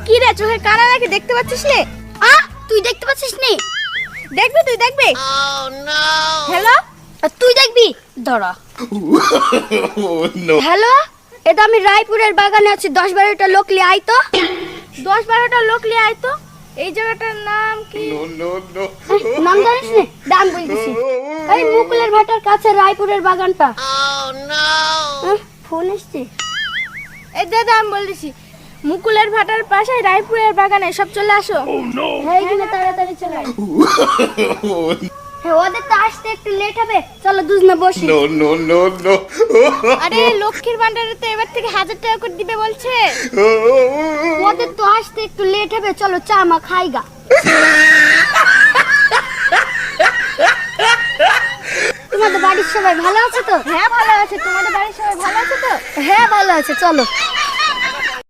কি রে চোখে কানা নাকি দেখতে পাচ্ছিস নে? তুই দেখতে পাচ্ছিস নি? দেখবি তুই দেখবি। হ্যালো তুই দেখবি? দাঁড়া। হ্যালো, এটা আমি রায়পুরের বাগানে আছি, 10-12টা লোক নিয়ে আয় তো। 10-12টা লোক নিয়ে আয় তো। এই জায়গাটার নাম কি? নাম জানিস নি? দাম বলতেছি। এই মুকুলের ভাটার কাছে রায়পুরের বাগানটা। ফোন এসছে। এই দাদা আমি বলতেছি মুকুলের ভাটার পাশে রায়পুরের বাগানে সব চলে আসো। হ্যাঁ এখানে তাড়াতাড়ি চলে আয়। হ্যাঁ ওদের তো আসতে একটু লেট হবে, চলো দুজনে বসি। আরে লক্ষ্মীর ভান্ডারে তো এবার থেকে 1000 টাকা করে দিবে বলছে। ওদের তো আসতে একটু লেট হবে, চলো চা মা খাইগা। তোমাদের বাড়ির সবাই ভালো আছে তো? হ্যাঁ ভালো আছে। তোমাদের বাড়ির সবাই ভালো আছে তো? হ্যাঁ ভালো আছে, চলো।